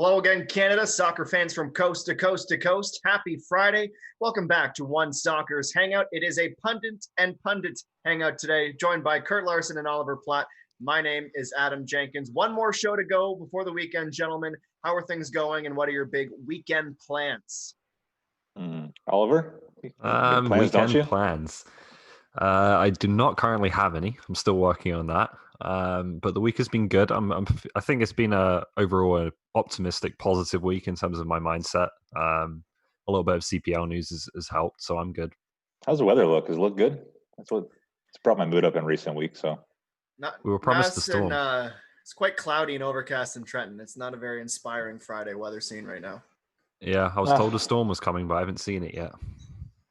Hello again, Canada, soccer fans from coast to coast to coast. Happy Friday. Welcome back to OneSoccer's Hangout. It is a pundit and pundit hangout today, joined by Kurt Larson and Oliver Platt. My name is Adam Jenkins. One more show to go before the weekend, gentlemen. How are things going, and what are your big weekend plans? Oliver? Plans, weekend plans. I do not currently have any. I'm still working on that. But the week has been good. I think it's been overall an optimistic, positive week in terms of my mindset. A little bit of CPL news has helped, so I'm good. How's the weather look? Does it look good? It's brought my mood up in recent weeks. So we were promised the storm. It's quite cloudy and overcast in Trenton. It's not a very inspiring Friday weather scene right now. Yeah, I was told a storm was coming, but I haven't seen it yet.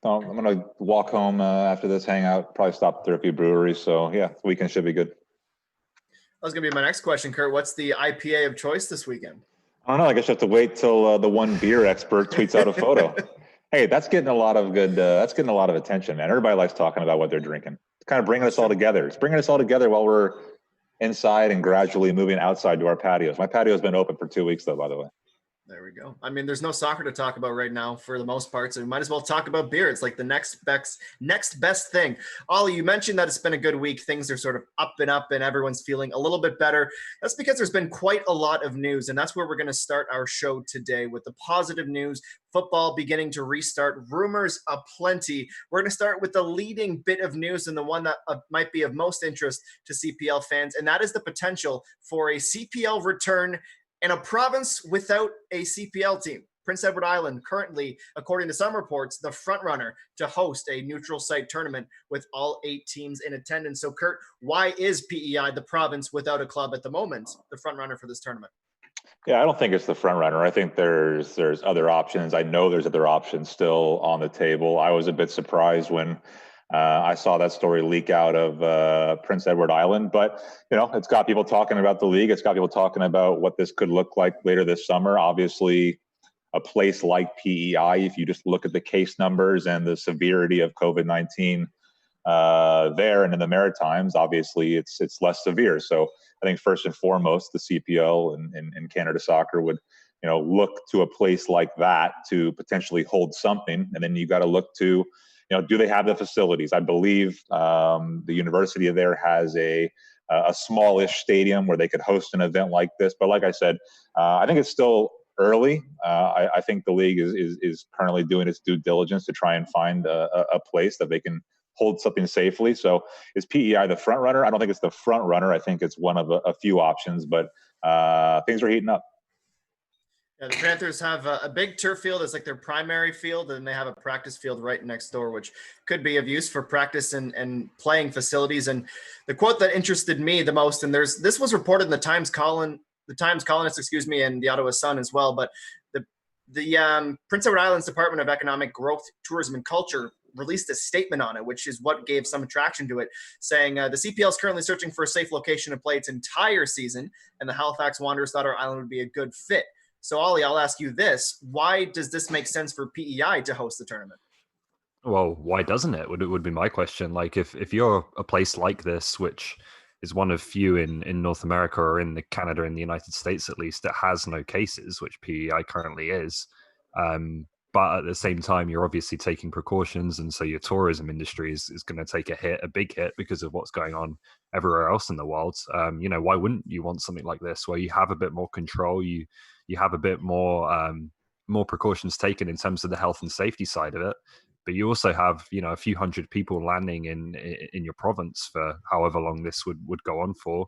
I'm going to walk home after this hangout, probably stop through a few breweries. So, yeah, the weekend should be good. That was going to be my next question, Kurt. What's the IPA of choice this weekend? I don't know. I guess you have to wait till the one beer expert tweets out a photo. Hey, that's getting a lot of attention, man. Everybody likes talking about what they're drinking. It's kind of bringing us all together. It's bringing us all together while we're inside and gradually moving outside to our patios. My patio has been open for 2 weeks, though, by the way. There we go. I mean, there's no soccer to talk about right now for the most part, so we might as well talk about beer. It's like the next best thing. Ollie, you mentioned that it's been a good week. Things are sort of up, and everyone's feeling a little bit better. That's because there's been quite a lot of news, and that's where we're going to start our show today with the positive news. Football beginning to restart. Rumors aplenty. We're going to start with the leading bit of news and the one that might be of most interest to CPL fans, and that is the potential for a CPL return in a province without a CPL team. Prince Edward Island, currently, according to some reports, the front runner to host a neutral site tournament with all 8 teams in attendance. So, Kurt, why is PEI, the province without a club at the moment, the front runner for this tournament? Yeah, I don't think it's the front runner. I think there's other options. I know there's other options still on the table. I was a bit surprised when I saw that story leak out of Prince Edward Island, but it's got people talking about the league. It's got people talking about what this could look like later this summer. Obviously, a place like PEI, if you just look at the case numbers and the severity of COVID-19 there and in the Maritimes, obviously it's less severe. So I think first and foremost, the CPL and Canada Soccer would look to a place like that to potentially hold something, and then you got to look to do they have the facilities? I believe the university there has a smallish stadium where they could host an event like this. But like I said, I think it's still early. I think the league is currently doing its due diligence to try and find a place that they can hold something safely. So is PEI the front runner? I don't think it's the front runner. I think it's one of a few options, but things are heating up. Yeah, the Panthers have a big turf field as like their primary field, and they have a practice field right next door, which could be of use for practice and playing facilities. And the quote that interested me the most, and this was reported in the Times Colonist, and the Ottawa Sun as well, but the Prince Edward Island's Department of Economic Growth, Tourism and Culture released a statement on it, which is what gave some attraction to it, saying the CPL is currently searching for a safe location to play its entire season, and the Halifax Wanderers thought our island would be a good fit. So, Ollie, I'll ask you this. Why does this make sense for PEI to host the tournament? Well, why doesn't it? Would be my question. Like, if you're a place like this, which is one of few in North America or in Canada, in the United States at least, that has no cases, which PEI currently is, but at the same time, you're obviously taking precautions, and so your tourism industry is going to take a big hit because of what's going on everywhere else in the world. Why wouldn't you want something like this where you have a bit more control, you have a bit more precautions taken in terms of the health and safety side of it, but you also have a few hundred people landing in your province for however long this would go on for,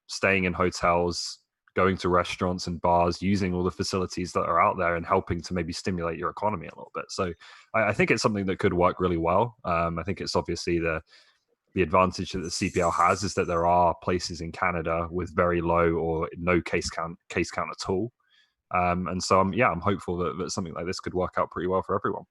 staying in hotels, going to restaurants and bars, using all the facilities that are out there and helping to maybe stimulate your economy a little bit. So I think it's something that could work really well. I think it's obviously the advantage that the CPL has is that there are places in Canada with very low or no case count at all. And so I'm hopeful that something like this could work out pretty well for everyone.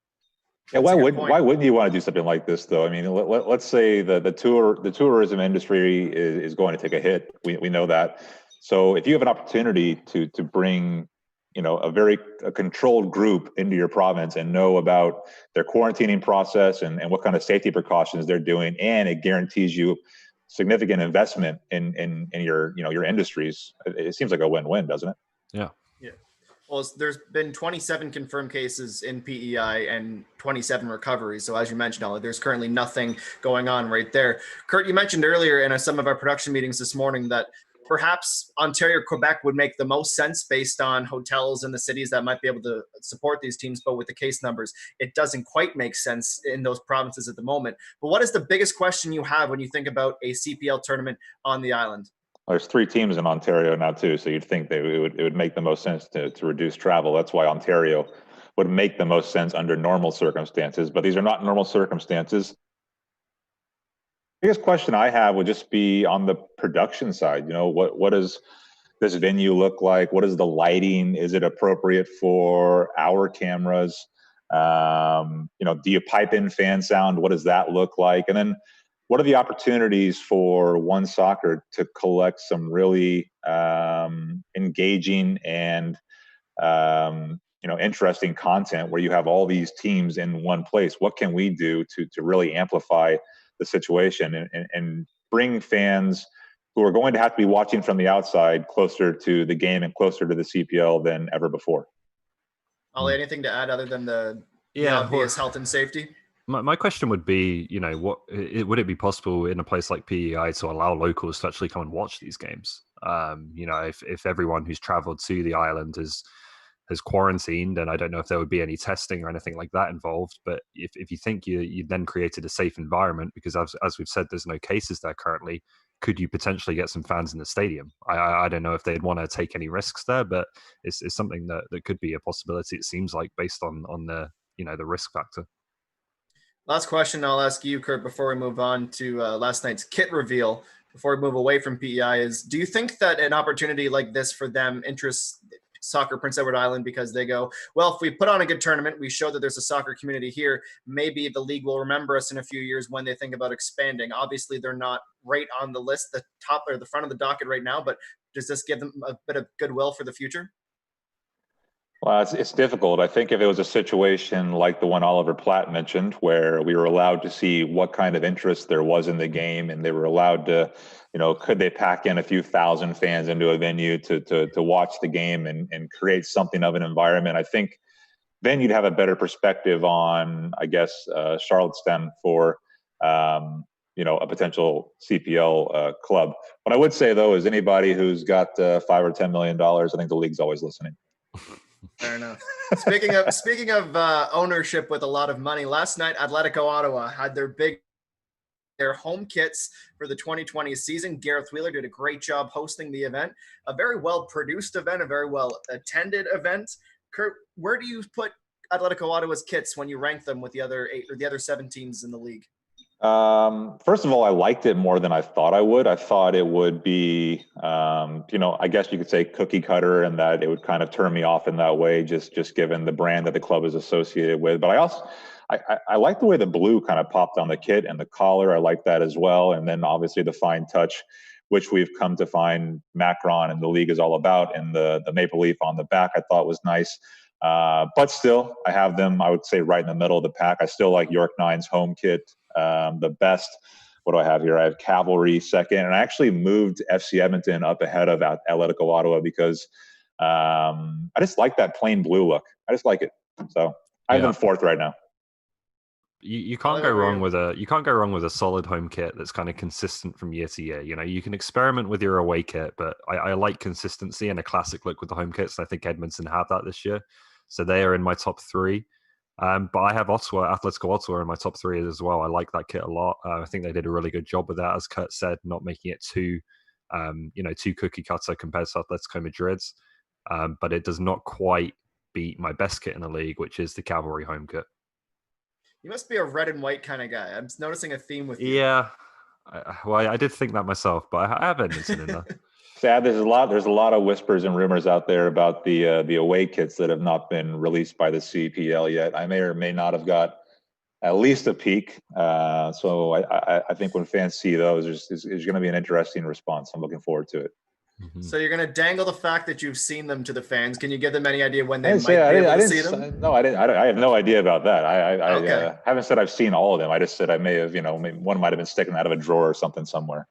Yeah, why wouldn't you want to do something like this though? I mean, let's say the tourism industry is going to take a hit. We know that. So if you have an opportunity to bring a controlled group into your province and know about their quarantining process and what kind of safety precautions they're doing, and it guarantees you significant investment in your industries, it seems like a win-win, doesn't it? Yeah. Yeah. Well, there's been 27 confirmed cases in PEI and 27 recoveries. So as you mentioned, Ollie, there's currently nothing going on right there. Kurt, you mentioned earlier in some of our production meetings this morning that perhaps Ontario, Quebec would make the most sense based on hotels in the cities that might be able to support these teams. But with the case numbers, it doesn't quite make sense in those provinces at the moment. But what is the biggest question you have when you think about a CPL tournament on the island? There's 3 teams in Ontario now too, so you'd think it would make the most sense to reduce travel. That's why Ontario would make the most sense under normal circumstances, but these are not normal circumstances. The biggest question I have would just be on the production side. You know, what does this venue look like? What is the lighting? Is it appropriate for our cameras? You know, do you pipe in fan sound? What does that look like? And then what are the opportunities for OneSoccer to collect some really engaging and you know, interesting content where you have all these teams in one place? What can we do to really amplify the situation and bring fans who are going to have to be watching from the outside closer to the game and closer to the CPL than ever before? Ollie, anything to add other than the obvious health and safety? My question would be, you know, would it be possible in a place like PEI to allow locals to actually come and watch these games? You know, if everyone who's traveled to the island has quarantined, and I don't know if there would be any testing or anything like that involved, but if you think you then created a safe environment, because as we've said, there's no cases there currently, could you potentially get some fans in the stadium? I don't know if they'd want to take any risks there, but it's something that could be a possibility, it seems like, based on the, you know, the risk factor. Last question I'll ask you, Kurt, before we move on to last night's kit reveal, before we move away from PEI, is do you think that an opportunity like this for them interests Soccer Prince Edward Island, because they go, well, if we put on a good tournament, we show that there's a soccer community here, maybe the league will remember us in a few years when they think about expanding. Obviously, they're not right on the list, the top or the front of the docket right now, but does this give them a bit of goodwill for the future? Well, it's difficult. I think if it was a situation like the one Oliver Platt mentioned, where we were allowed to see what kind of interest there was in the game, and they were allowed to, you know, could they pack in a few thousand fans into a venue to watch the game and create something of an environment, I think then you'd have a better perspective on, I guess, Charlottetown for, you know, a potential CPL club. What I would say, though, is anybody who's got $5 or $10 million, I think the league's always listening. Fair enough. Speaking of ownership with a lot of money, last night Atletico Ottawa had their home kits for the 2020 season. Gareth Wheeler did a great job hosting the event, a very well produced event, a very well attended event. Kurt, where do you put Atletico Ottawa's kits when you rank them with the other 8 or the other 7 teams in the league? First of all, I liked it more than I thought I would. I thought it would be, you know, I guess you could say cookie cutter, and that it would kind of turn me off in that way, just given the brand that the club is associated with. But I also, I like the way the blue kind of popped on the kit and the collar. I like that as well. And then obviously the fine touch, which we've come to find Macron and the league is all about, and the maple leaf on the back, I thought was nice. But still, I have them, I would say, right in the middle of the pack. I still like York 9's home kit the best. What do I have here? I have Cavalry second, and I actually moved FC Edmonton up ahead of Atletico Ottawa because I just like that plain blue look. I just like it. So I have them fourth right now. You can't go wrong with a solid home kit that's kind of consistent from year to year. You know, you can experiment with your away kit, but I like consistency and a classic look with the home kits. I think Edmonton have that this year, so they are in my top 3. But I have Atletico Ottawa in my top 3 as well. I like that kit a lot. I think they did a really good job with that, as Kurt said, not making it too cookie cutter compared to Atletico Madrid's. But it does not quite beat my best kit in the league, which is the Cavalry home kit. You must be a red and white kind of guy. I'm noticing a theme with you. Yeah. I did think that myself, but I have Edmonton in there. Sad. There's a lot of whispers and rumors out there about the away kits that have not been released by the CPL yet. I may or may not have got at least a peek. So I think when fans see those, there's going to be an interesting response. I'm looking forward to it. Mm-hmm. So you're going to dangle the fact that you've seen them to the fans. Can you give them any idea when they might be able to see them? No, I didn't. I have no idea about that. I haven't said I've seen all of them. I just said I may have, one might have been sticking out of a drawer or something somewhere.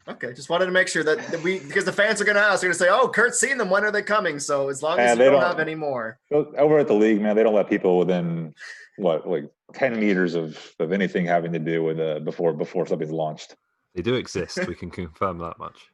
Okay, just wanted to make sure that because the fans are going to ask, they're going to say, "Oh, Kurt's seen them. When are they coming?" So as long as you don't have any more. Over at the league, man, they don't let people within like 10 meters of anything having to do with before something's launched. They do exist. We can confirm that much.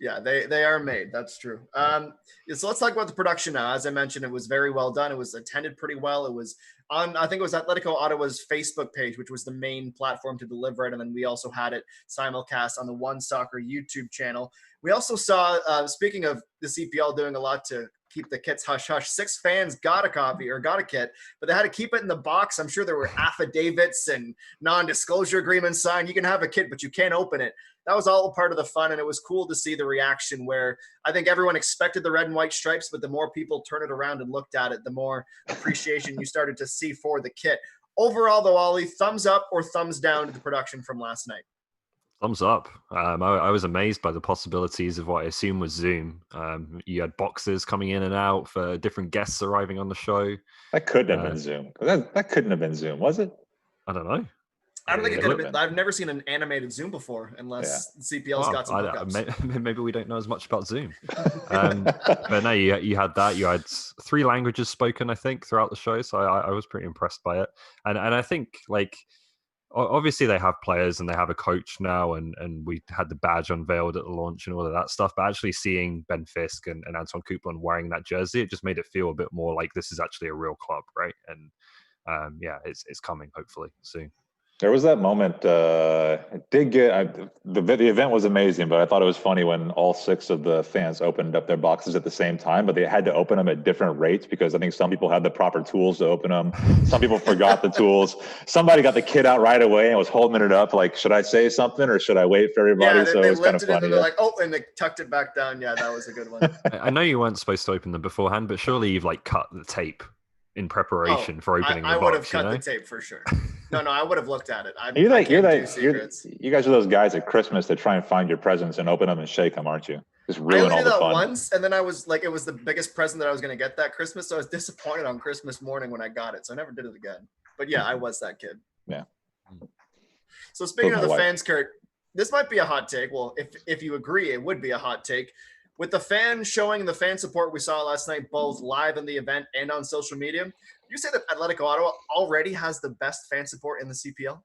Yeah, they are made. That's true. So let's talk about the production now. As I mentioned, it was very well done. It was attended pretty well. It was on, I think it was Atletico Ottawa's Facebook page, which was the main platform to deliver it. And then we also had it simulcast on the OneSoccer YouTube channel. We also saw, speaking of the CPL doing a lot to keep the kits hush-hush, 6 fans got a copy or got a kit, but they had to keep it in the box. I'm sure there were affidavits and non-disclosure agreements signed. You can have a kit, but you can't open it. That was all a part of the fun, and it was cool to see the reaction where I think everyone expected the red and white stripes, but the more people turned it around and looked at it, the more appreciation you started to see for the kit. Overall, though, Ollie, thumbs up or thumbs down to the production from last night? Thumbs up. I was amazed by the possibilities of what I assume was Zoom. You had boxes coming in and out for different guests arriving on the show. That couldn't have been Zoom. That couldn't have been Zoom, was it? I don't know. I don't think it could have been. I've never seen an animated Zoom before, unless CPL's got some hookups. Maybe we don't know as much about Zoom. But no, you had that. You had 3 languages spoken, I think, throughout the show. So I was pretty impressed by it. And I think, like, obviously they have players and they have a coach now, and we had the badge unveiled at the launch and all of that stuff. But actually seeing Ben Fisk and Anton Coupland wearing that jersey, it just made it feel a bit more like this is actually a real club, right? And it's coming hopefully soon. There was that moment. It did get the event was amazing, but I thought it was funny when all 6 of the fans opened up their boxes at the same time, but they had to open them at different rates because I think some people had the proper tools to open them. Some people forgot the tools. Somebody got the kit out right away and was holding it up. Like, should I say something or should I wait for everybody? Yeah, so they it was kind of lifted it funny. and they're like, oh, and they tucked it back down. Yeah, that was a good one. I know you weren't supposed to open them beforehand, but surely you've like cut the tape in preparation for opening the box. I would have cut the tape for sure. No, I would have looked at it. You guys are those guys at Christmas that try and find your presents and open them and shake them, aren't you? Just ruin all the fun. I only did that once, and then I was like, it was the biggest present that I was going to get that Christmas, so I was disappointed on Christmas morning when I got it, so I never did it again. But yeah, I was that kid. Yeah. So speaking of the fans, Kurt, this might be a hot take. Well, if you agree, it would be a hot take. With the fans showing the fan support we saw last night, both live in the event and on social media, do you say that Atletico Ottawa already has the best fan support in the CPL?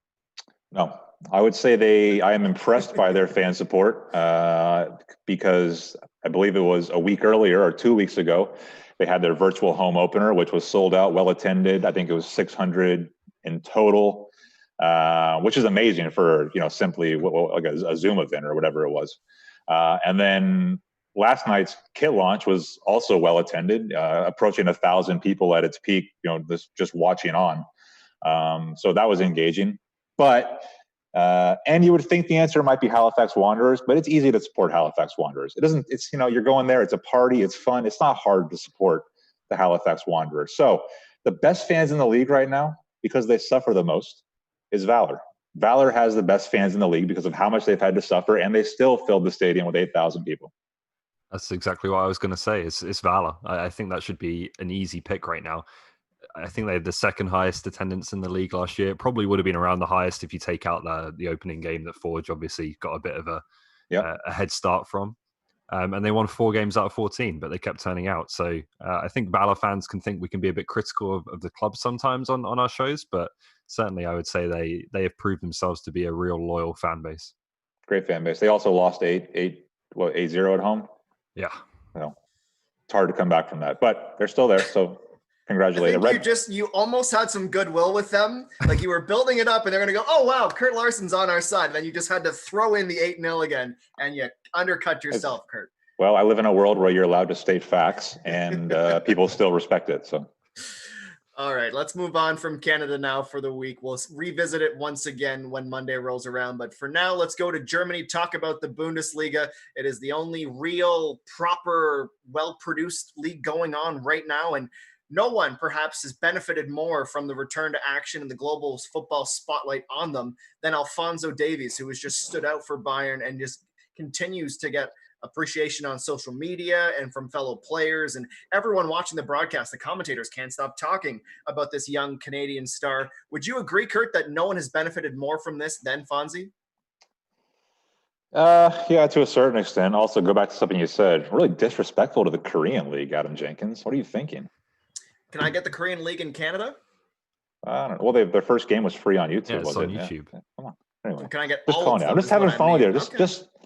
No, I would say I am impressed by their fan support because I believe it was a week earlier or 2 weeks ago, they had their virtual home opener, which was sold out, well attended. I think it was 600 in total, which is amazing for, simply like a Zoom event or whatever it was. And then last night's kit launch was also well attended, approaching 1,000 people at its peak, just watching on. So that was engaging. But, and you would think the answer might be Halifax Wanderers, but it's easy to support Halifax Wanderers. You're going there, it's a party, it's fun. It's not hard to support the Halifax Wanderers. So the best fans in the league right now, because they suffer the most, is Valor. Valor has the best fans in the league because of how much they've had to suffer, and they still filled the stadium with 8,000 people. That's exactly what I was going to say. It's Valor. I think that should be an easy pick right now. I think they had the second highest attendance in the league last year. It probably would have been around the highest if you take out the opening game that Forge obviously got a bit of a head start from. And they won 4 games out of 14, but they kept turning out. So I think Valor fans can think we can be a bit critical of the club sometimes on our shows, but certainly I would say they have proved themselves to be a real loyal fan base. Great fan base. They also lost 8-0 at home. Yeah. It's hard to come back from that, but they're still there. So congratulations. I think you almost had some goodwill with them. Like you were building it up and they're going to go, oh, wow, Kurt Larson's on our side. And then you just had to throw in the 8-0 again and you undercut yourself, Kurt. Well, I live in a world where you're allowed to state facts and people still respect it. So. All right, let's move on from Canada now for the week. We'll revisit it once again when Monday rolls around. But for now, let's go to Germany, talk about the Bundesliga. It is the only real, proper, well-produced league going on right now. And no one perhaps has benefited more from the return to action and the global football spotlight on them than Alphonso Davies, who has just stood out for Bayern and just continues to get appreciation on social media and from fellow players and everyone watching the broadcast. The commentators can't stop talking about this young Canadian star. Would you agree, Kurt, that no one has benefited more from this than Fonzie? Yeah, to a certain extent. Also, go back to something you said. Really disrespectful to the Korean League, Adam Jenkins. What are you thinking? Can I get the Korean League in Canada? I don't know. Well, their first game was free on YouTube, Yeah, it's was on it? YouTube. Yeah. Come on. Anyway, Can I get just all calling of you. I'm them? just Is what having I fun with mean. you. Okay.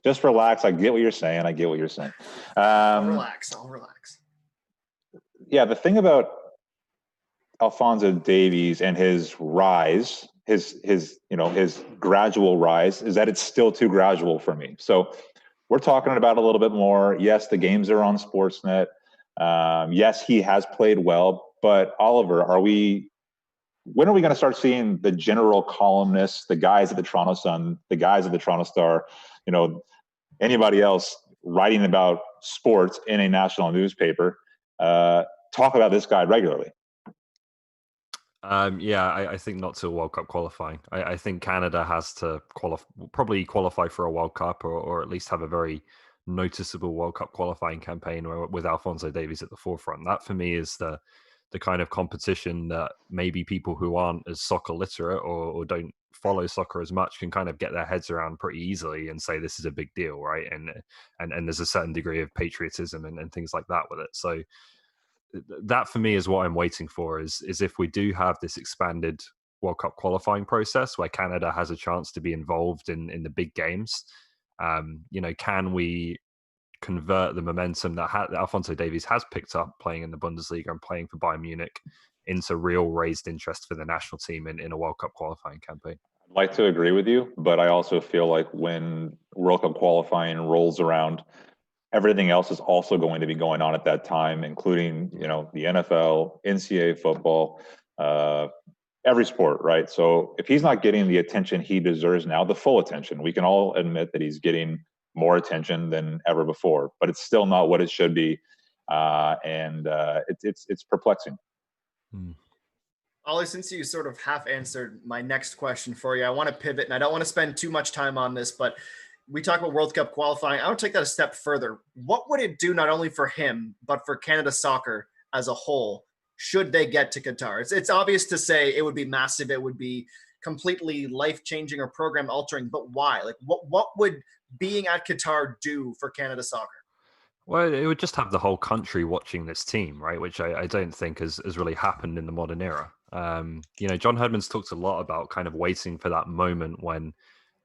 Just relax. I get what you're saying. I'll relax. I'll relax. Yeah, the thing about Alphonso Davies and his rise, his gradual rise, is that it's still too gradual for me. So we're talking about it a little bit more. Yes, the games are on Sportsnet. Yes, he has played well, but Oliver, when are we going to start seeing the general columnists, the guys at the Toronto Sun, the guys at the Toronto Star, anybody else writing about sports in a national newspaper, talk about this guy regularly? Yeah, I think not till World Cup qualifying. I think Canada has to probably qualify for a World Cup, or at least have a very noticeable World Cup qualifying campaign with Alphonso Davies at the forefront. That for me is the kind of competition that maybe people who aren't as soccer literate or don't follow soccer as much can kind of get their heads around pretty easily and say this is a big deal, right? And there's a certain degree of patriotism and things like that with it. So that for me is what I'm waiting for, is if we do have this expanded World Cup qualifying process where Canada has a chance to be involved in the big games. Can we convert the momentum that Alphonso Davies has picked up playing in the Bundesliga and playing for Bayern Munich into real raised interest for the national team in a World Cup qualifying campaign? I'd like to agree with you, but I also feel like when World Cup qualifying rolls around, everything else is also going to be going on at that time, including, the NFL, NCAA football, every sport, right? So if he's not getting the attention he deserves now, the full attention, we can all admit that he's getting more attention than ever before, but it's still not what it should be. It's perplexing. Ollie, since you sort of half answered my next question for you, I want to pivot, and I don't want to spend too much time on this, but we talk about World Cup qualifying. I would take that a step further. What would it do not only for him, but for Canada soccer as a whole, should they get to Qatar? It's obvious to say it would be massive. It would be completely life-changing or program-altering, but why? Like, what would being at Qatar do for Canada soccer? Well, it would just have the whole country watching this team, right? Which I don't think has really happened in the modern era. John Herdman's talked a lot about kind of waiting for that moment when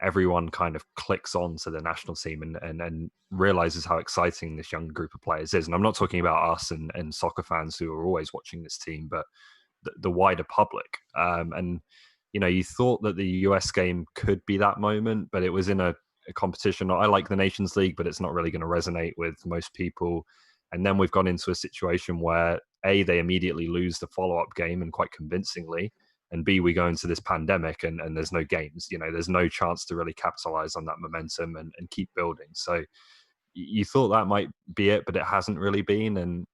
everyone kind of clicks on to the national team and realizes how exciting this young group of players is. And I'm not talking about us and soccer fans who are always watching this team, but the wider public. You thought that the US game could be that moment, but it was in a competition. I like the Nations League, but it's not really going to resonate with most people. And then we've gone into a situation where A, they immediately lose the follow-up game, and quite convincingly, and B, we go into this pandemic and there's no games. There's no chance to really capitalize on that momentum and keep building. So you thought that might be it, but it hasn't really been. And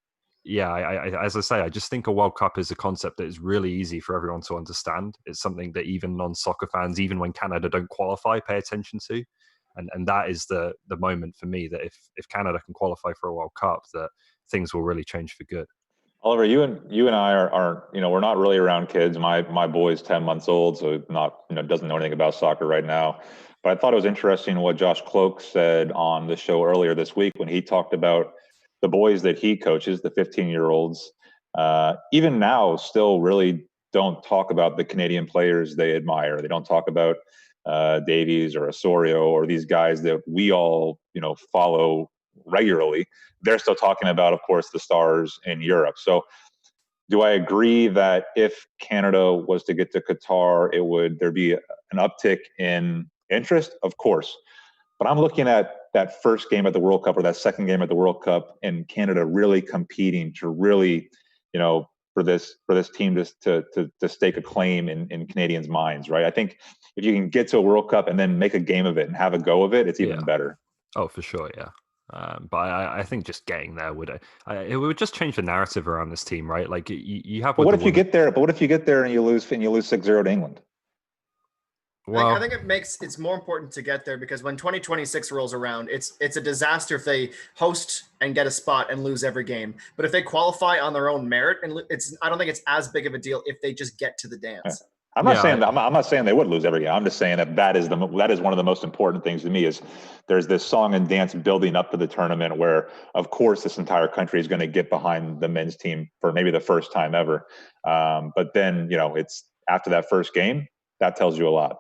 yeah, as I say, I just think a World Cup is a concept that is really easy for everyone to understand. It's something that even non-soccer fans, even when Canada don't qualify, pay attention to. And that is the moment for me that if Canada can qualify for a World Cup, that things will really change for good. Oliver, you and I are we're not really around kids. My boy's 10 months old, so doesn't know anything about soccer right now. But I thought it was interesting what Josh Cloak said on the show earlier this week when he talked about the boys that he coaches, the 15-year-olds. Even now, still really don't talk about the Canadian players they admire. They don't talk about Davies or Osorio or these guys that we all follow regularly. They're still talking about, of course, the stars in Europe. So do I agree that if Canada was to get to Qatar, there'd be an uptick in interest? Of course. But I'm looking at that first game at the World Cup or that second game at the World Cup and Canada really competing to really, for this team to stake a claim in Canadians' minds, right? I think if you can get to a World Cup and then make a game of it and have a go of it, it's even better. Oh, for sure, yeah. But I think just getting there it would just change the narrative around this team, right? Like you have. But what if you get there? But what if you get there and you lose 6-0 to England? Well, I think it's more important to get there because when 2026 rolls around, it's a disaster if they host and get a spot and lose every game. But if they qualify on their own merit, and I don't think it's as big of a deal if they just get to the dance. I'm not saying I'm not saying they would lose every game. I'm just saying that is one of the most important things to me is there's this song and dance building up to the tournament where, of course, this entire country is going to get behind the men's team for maybe the first time ever. But then, it's after that first game, that tells you a lot.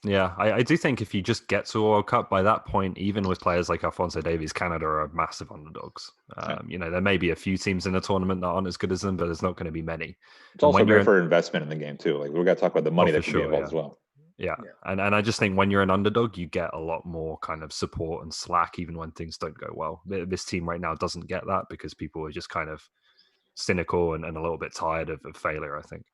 Yeah, I do think if you just get to a World Cup by that point, even with players like Alphonso Davies, Canada are massive underdogs. There may be a few teams in the tournament that aren't as good as them, but there's not going to be many. It's also great for investment in the game too. Like, we got to talk about the money that can be involved as well. Yeah. And I just think when you're an underdog, you get a lot more kind of support and slack, even when things don't go well. This team right now doesn't get that because people are just kind of cynical and a little bit tired of failure, I think.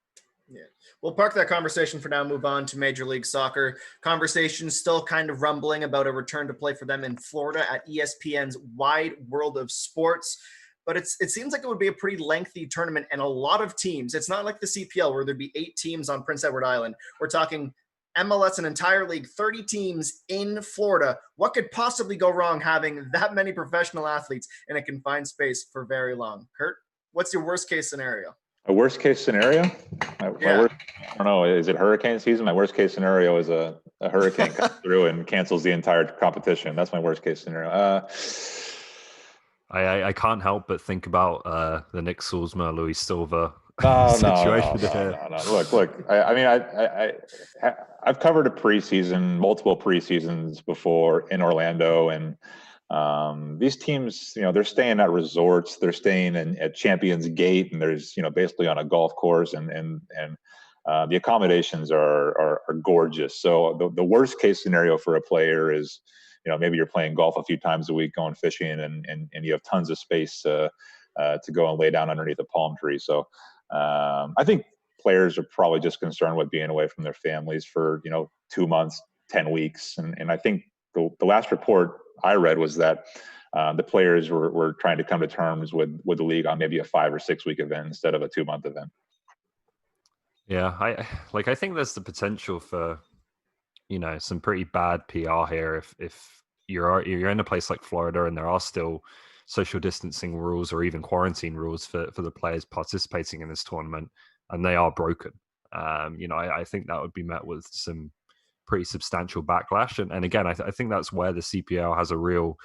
Yeah, we'll park that conversation for now. Move on to Major League Soccer. Conversation still kind of rumbling about a return to play for them in Florida at ESPN's Wide World of Sports. But it seems like it would be a pretty lengthy tournament and a lot of teams. It's not like the CPL where there'd be 8 teams on Prince Edward Island. We're talking MLS, an entire league, 30 teams in Florida. What could possibly go wrong having that many professional athletes in a confined space for very long? Kurt, what's your worst case scenario? A worst case scenario? I don't know. Is it hurricane season? My worst case scenario is a hurricane comes through and cancels the entire competition. That's my worst case scenario. I can't help but think about the Nick Salzma, Luis Silva situation. No. Look. I've covered multiple preseasons before in Orlando, and these teams, they're staying at resorts, they're staying at Champions Gate, and there's, basically on a golf course, and the accommodations are gorgeous. So the worst case scenario for a player is, maybe you're playing golf a few times a week, going fishing, and you have tons of space to go and lay down underneath a palm tree. So I think players are probably just concerned with being away from their families for 2 months, 10 weeks, and I think the last report I read was that the players were trying to come to terms with the league on maybe a 5 or 6 week event instead of a 2-month event. Yeah, I think there's the potential for some pretty bad PR here if you're in a place like Florida and there are still social distancing rules or even quarantine rules for the players participating in this tournament, and they are broken. I think that would be met with some pretty substantial backlash, and again, I think that's where the CPL has a real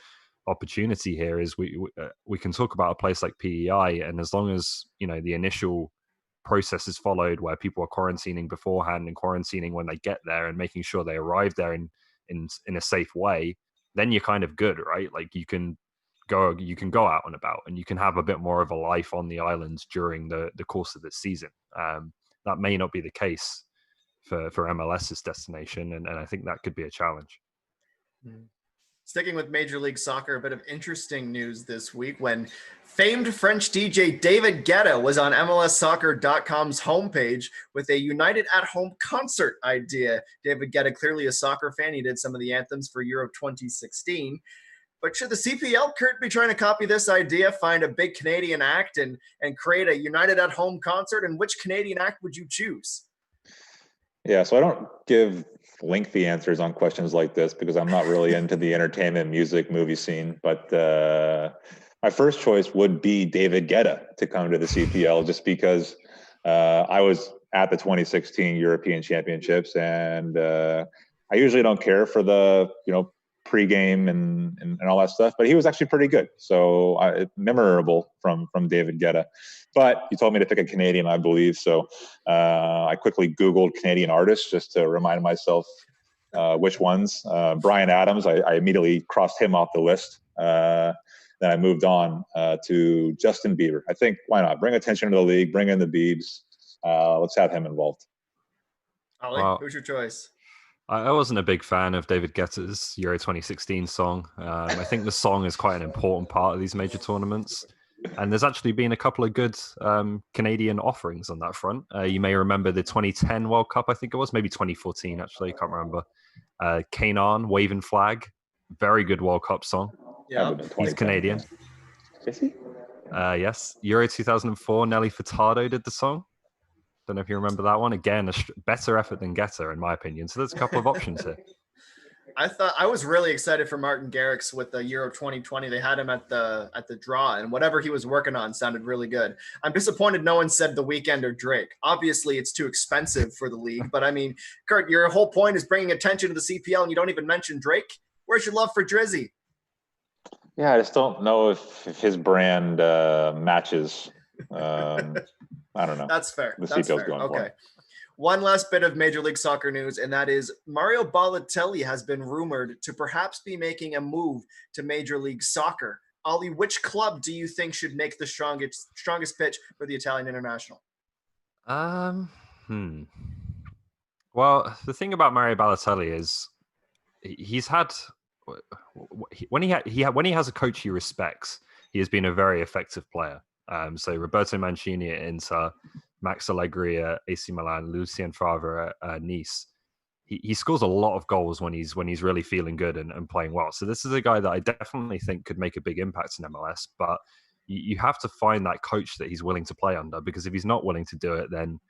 opportunity here. Is we can talk about a place like PEI, and as long as the initial process is followed, where people are quarantining beforehand and quarantining when they get there, and making sure they arrive there in a safe way, then you're kind of good, right? Like you can go out and about, and you can have a bit more of a life on the islands during the course of the season. That may not be the case for MLS's destination, and I think that could be a challenge. Sticking with Major League Soccer, a bit of interesting news this week when famed French DJ David Guetta was on MLSsoccer.com's homepage with a United at Home concert idea. David Guetta, clearly a soccer fan, he did some of the anthems for Euro 2016. But should the CPL, Kurt, be trying to copy this idea, find a big Canadian act and create a United at Home concert? And which Canadian act would you choose? Yeah, so I don't give lengthy answers on questions like this because I'm not really into the entertainment, music, movie scene. But my first choice would be David Guetta to come to the CPL, just because I was at the 2016 European Championships, and I usually don't care for the pregame and all that stuff, but he was actually pretty good. So memorable from David Guetta. But you told me to pick a Canadian, I believe. So I quickly Googled Canadian artists just to remind myself which ones. Bryan Adams, I immediately crossed him off the list. Then I moved on to Justin Bieber. I think, why not? Bring attention to the league, bring in the Biebs. Let's have him involved. Ollie, who's your choice? I wasn't a big fan of David Guetta's Euro 2016 song. I think the song is quite an important part of these major tournaments. And there's actually been a couple of good Canadian offerings on that front. You may remember the 2010 World Cup, I think it was, maybe 2014, actually, I can't remember. Kanan, Waving Flag, very good World Cup song. Yeah, he's Canadian. Is he? Yes. Euro 2004, Nelly Furtado did the song. Don't know if you remember that one. Again, a better effort than Guetta, in my opinion. So there's a couple of options here. I was really excited for Martin Garrix with the Euro 2020. They had him at the draw, and whatever he was working on sounded really good. I'm disappointed no one said The Weeknd or Drake. Obviously, it's too expensive for the league, but I mean, Kurt, your whole point is bringing attention to the CPL, and you don't even mention Drake. Where's your love for Drizzy? Yeah, I just don't know if his brand matches. I don't know. That's fair. The That's CPL's fair. going Okay. for it. One last bit of Major League Soccer news, and that is Mario Balotelli has been rumored to perhaps be making a move to Major League Soccer. Ollie, which club do you think should make the strongest pitch for the Italian international? Well, the thing about Mario Balotelli is he's had when he has a coach he respects, he has been a very effective player. So Roberto Mancini at Inter, Max Allegri at AC Milan, Lucien Favre at Nice. He scores a lot of goals when he's really feeling good and playing well. So this is a guy that I definitely think could make a big impact in MLS. But you have to find that coach that he's willing to play under, because if he's not willing to do it, then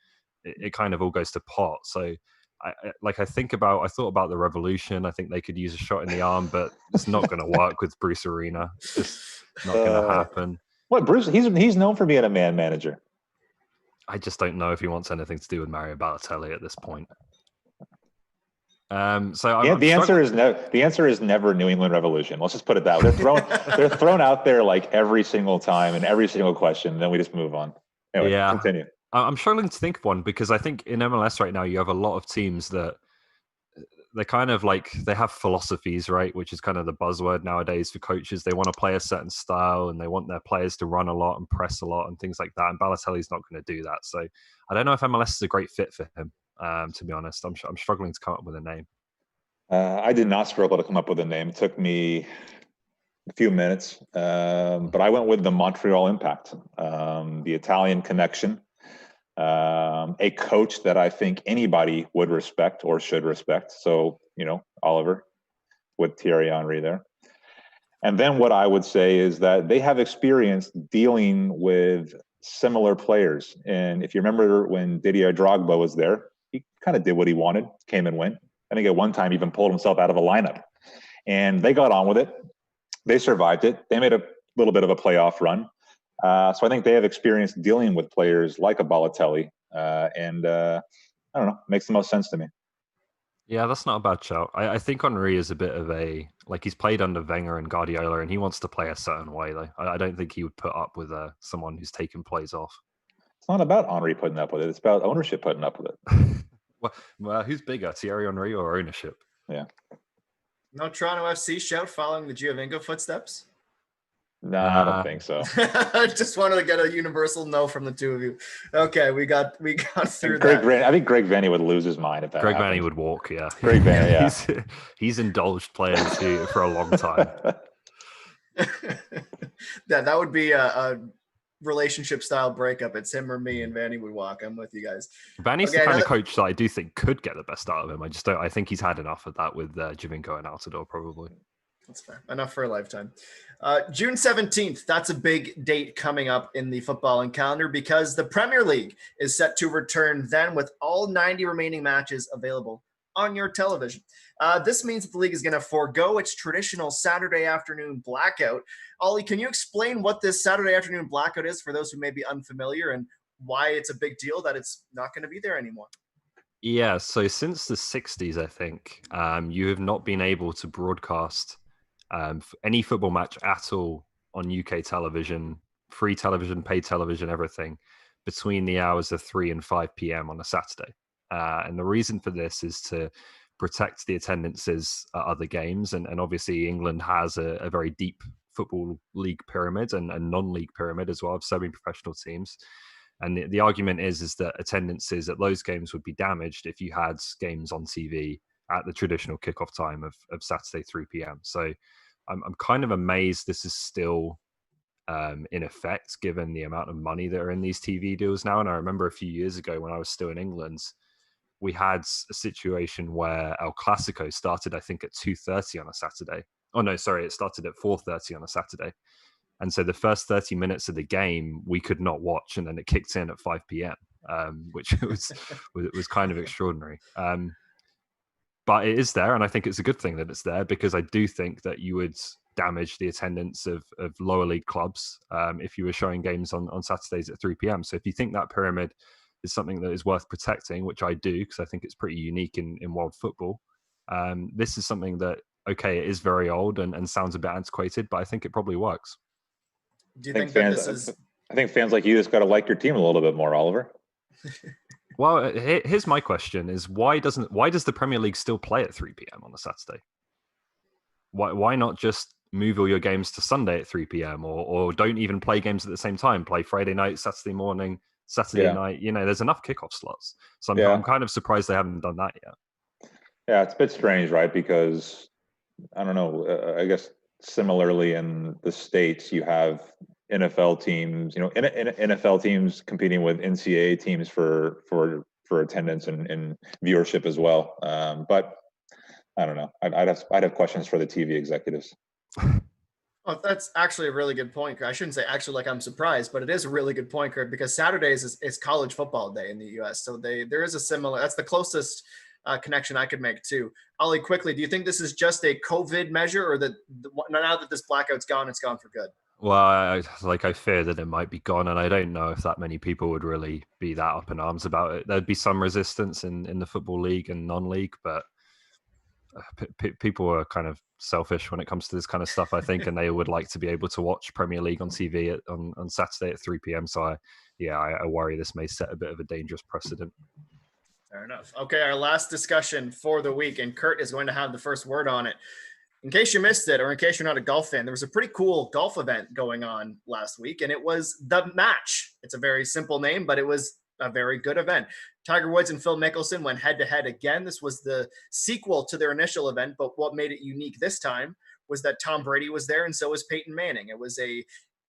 it kind of all goes to pot. So I thought about the Revolution. I think they could use a shot in the arm, but it's not going to work with Bruce Arena. It's just not going to happen. What, Bruce? He's known for being a man manager. I just don't know if he wants anything to do with Mario Balotelli at this point. The answer is never New England Revolution. Let's just put it that way. They're thrown out there like every single time and every single question, and then we just move on. Anyway, yeah. Continue. I'm struggling to think of one, because I think in MLS right now you have a lot of teams that they're kind of like, they have philosophies, right? Which is kind of the buzzword nowadays for coaches. They want to play a certain style and they want their players to run a lot and press a lot and things like that. And Balotelli's not going to do that. So I don't know if MLS is a great fit for him. To be honest, I'm struggling to come up with a name. I did not struggle to come up with a name. It took me a few minutes, but I went with the Montreal Impact, the Italian connection. A coach that I think anybody would respect or should respect. So, Oliver with Thierry Henry there. And then what I would say is that they have experience dealing with similar players. And if you remember when Didier Drogba was there, he kind of did what he wanted, came and went. I think at one time even pulled himself out of a lineup. And they got on with it. They survived it. They made a little bit of a playoff run. So I think they have experience dealing with players like a Balotelli, and I don't know, makes the most sense to me. Yeah, that's not a bad shout. I think Henry is a bit of he's played under Wenger and Guardiola, and he wants to play a certain way. Though I don't think he would put up with someone who's taken plays off. It's not about Henry putting up with it. It's about ownership putting up with it. well, who's bigger, Thierry Henry or ownership? Yeah. No Toronto FC shout following the Giovinco footsteps? No, I don't think so. I just wanted to get a universal no from the two of you. Okay, we got through that. I think Greg Vanny would lose his mind if that happened. Vanny would walk, yeah. Greg Vanny, yeah. he's indulged players for a long time. Yeah, that would be a relationship style breakup. It's him or me, and Vanny would walk. I'm with you guys. Vanny's the kind of coach that I do think could get the best out of him. I think he's had enough of that with Giovinco and Altidore, probably. That's fair. Enough for a lifetime. June 17th, that's a big date coming up in the footballing calendar, because the Premier League is set to return then with all 90 remaining matches available on your television. This means that the league is going to forego its traditional Saturday afternoon blackout. Ollie, can you explain what this Saturday afternoon blackout is for those who may be unfamiliar, and why it's a big deal that it's not going to be there anymore? Yeah, so since the 60s, I think, you have not been able to broadcast any football match at all on UK television, free television, paid television, everything, between the hours of 3 and 5 p.m. on a Saturday. And the reason for this is to protect the attendances at other games. And obviously England has a very deep football league pyramid and a non-league pyramid as well of semi-professional teams. And the argument is that attendances at those games would be damaged if you had games on TV at the traditional kickoff time of Saturday 3 p.m. So I'm kind of amazed this is still in effect, given the amount of money that are in these TV deals now. And I remember a few years ago when I was still in England, we had a situation where El Clasico started, I think, at 2:30 on a Saturday. Oh, no, sorry, it started at 4:30 on a Saturday. And so the first 30 minutes of the game, we could not watch, and then it kicked in at 5 p.m., which was kind of extraordinary. but it is there, and I think it's a good thing that it's there, because I do think that you would damage the attendance of lower league clubs if you were showing games on Saturdays at 3 p.m. So if you think that pyramid is something that is worth protecting, which I do, because I think it's pretty unique in world football, this is something that, okay, it is very old and sounds a bit antiquated, but I think it probably works. Do you think that this is... I think fans like you just got to like your team a little bit more, Oliver. Well, here's my question: is why does the Premier League still play at 3 p.m. on a Saturday? Why not just move all your games to Sunday at 3 p.m. or don't even play games at the same time? Play Friday night, Saturday morning, Saturday night. There's enough kickoff slots. So I'm kind of surprised they haven't done that yet. Yeah, it's a bit strange, right? Because I don't know. I guess similarly in the States, you have NFL teams, NFL teams competing with NCAA teams for attendance and viewership as well. But I don't know. I'd have questions for the TV executives. Oh, that's actually a really good point. I shouldn't say actually like I'm surprised, but it is a really good point, Kurt, because Saturdays is college football day in the U.S. So there is a similar. That's the closest connection I could make too. Ollie, quickly, do you think this is just a COVID measure, or that now that this blackout's gone, it's gone for good? Well, I fear that it might be gone, and I don't know if that many people would really be that up in arms about it. There'd be some resistance in the football league and non-league, but people are kind of selfish when it comes to this kind of stuff, I think, and they would like to be able to watch Premier League on TV on Saturday at 3 p.m. So I worry this may set a bit of a dangerous precedent. Fair enough. Okay, our last discussion for the week, and Kurt is going to have the first word on it. In case you missed it, or in case you're not a golf fan, there was a pretty cool golf event going on last week, and it was The Match. It's a very simple name, but it was a very good event. Tiger Woods and Phil Mickelson went head-to-head again. This was the sequel to their initial event, but what made it unique this time was that Tom Brady was there, and so was Peyton Manning. It was a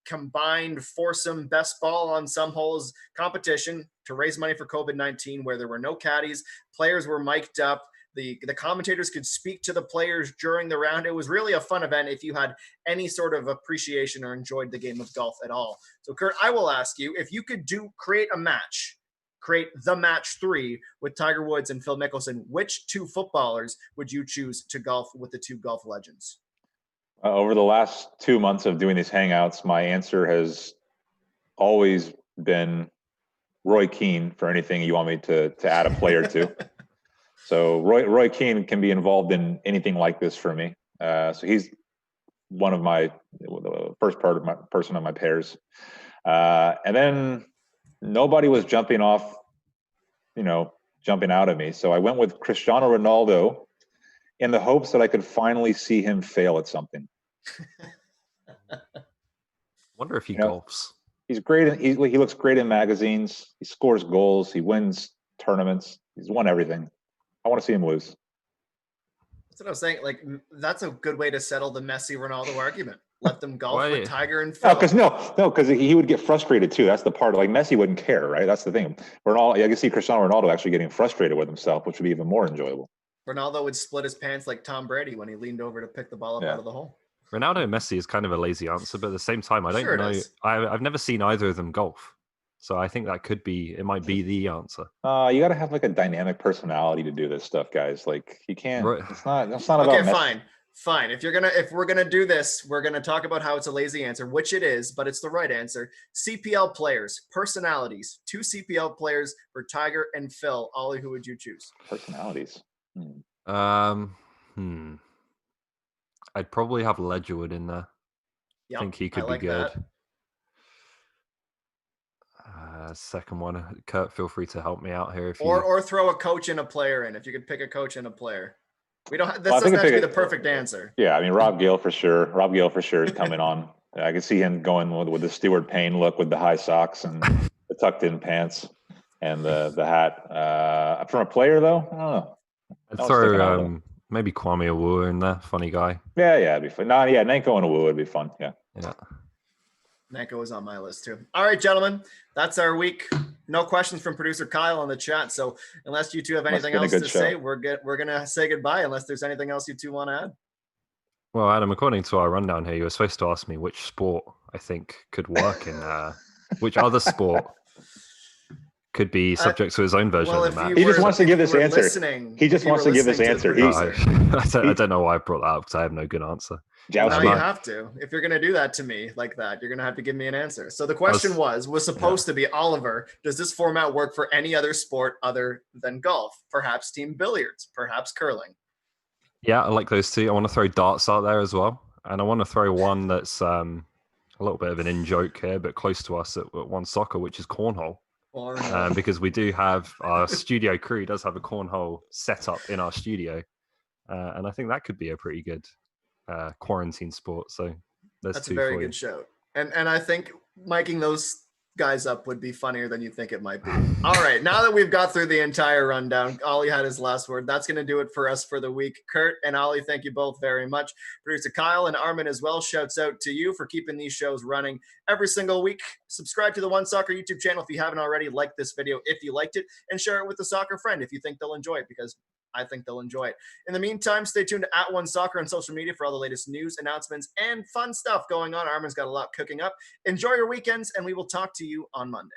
combined foursome best ball on some holes competition to raise money for COVID-19, where there were no caddies. Players were mic'd up. The commentators could speak to the players during the round. It was really a fun event if you had any sort of appreciation or enjoyed the game of golf at all. So, Kurt, I will ask you, if you could create a match, create the match 3 with Tiger Woods and Phil Mickelson, which 2 footballers would you choose to golf with the 2 golf legends? Over the last 2 months of doing these hangouts, my answer has always been Roy Keane for anything you want me to add a player to. So Roy Keane can be involved in anything like this for me. So he's one of the first person on my pairs. And then nobody was jumping out at me. So I went with Cristiano Ronaldo in the hopes that I could finally see him fail at something. Wonder if he golfs. He's great. He looks great in magazines. He scores goals. He wins tournaments. He's won everything. I want to see him lose. That's what I was saying. Like, that's a good way to settle the Messi-Ronaldo argument. Let them golf with Tiger and Phil. Because he would get frustrated too. That's the part. Like, Messi wouldn't care, right? That's the thing. Ronaldo, I can see Cristiano Ronaldo actually getting frustrated with himself, which would be even more enjoyable. Ronaldo would split his pants like Tom Brady when he leaned over to pick the ball up out of the hole. Ronaldo and Messi is kind of a lazy answer, but at the same time, I don't know. I've never seen either of them golf. So I think it might be the answer. You got to have like a dynamic personality to do this stuff, guys. Like, you can't. Right. It's not about. Okay, fine. If we're gonna do this, we're gonna talk about how it's a lazy answer, which it is, but it's the right answer. CPL players, personalities. 2 CPL players for Tiger and Phil. Ollie, who would you choose? Personalities. I'd probably have Ledgerwood in there. Yep, I think he could be good. Second one, Kurt, feel free to help me out here. Or throw a coach and a player in. If you could pick a coach and a player. This doesn't have to be the perfect answer. Yeah, I mean, Rob Gale for sure. Rob Gale for sure is coming on. I can see him going with the Stuart Payne look with the high socks and the tucked in pants and the hat. From a player though, I don't know. I'd throw maybe Kwame Awuah in there. Funny guy. Yeah, it'd be fun. Nanko and Awuah would be fun. Yeah. Nanko is on my list too. All right, gentlemen, that's our week. No questions from producer Kyle on the chat. So unless you two have anything else to say, we're gonna say goodbye. Unless there's anything else you two want to add. Well, Adam, according to our rundown here, you were supposed to ask me which sport I think could work in which other sport could be subject to his own version well, of the match. He just wants to give this answer. He just wants to give this answer. I don't know why I brought that up because I have no good answer. Well, now you have to. If you're going to do that to me like that, you're going to have to give me an answer. So the question was supposed to be, Oliver, does this format work for any other sport other than golf? Perhaps team billiards, perhaps curling. Yeah, I like those two. I want to throw darts out there as well. And I want to throw one that's a little bit of an in-joke here, but close to us at OneSoccer, which is cornhole. Because we do have our studio crew does have a cornhole set up in our studio. And I think that could be a pretty good quarantine sport. So that's a very good show. And I think miking those guys up would be funnier than you think it might be. All right, now that we've got through the entire rundown, Ollie had his last word. That's going to do it for us for the week. Kurt and Ollie, thank you both very much. Producer Kyle and Armin as well, shouts out to you for keeping these shows running every single week. Subscribe to the OneSoccer YouTube channel if you haven't already. Like this video if you liked it, and share it with a soccer friend if you think they'll enjoy it, because I think they'll enjoy it. In the meantime, stay tuned to @OneSoccer on social media for all the latest news, announcements, and fun stuff going on. Armin's got a lot cooking up. Enjoy your weekends, and we will talk to you on Monday.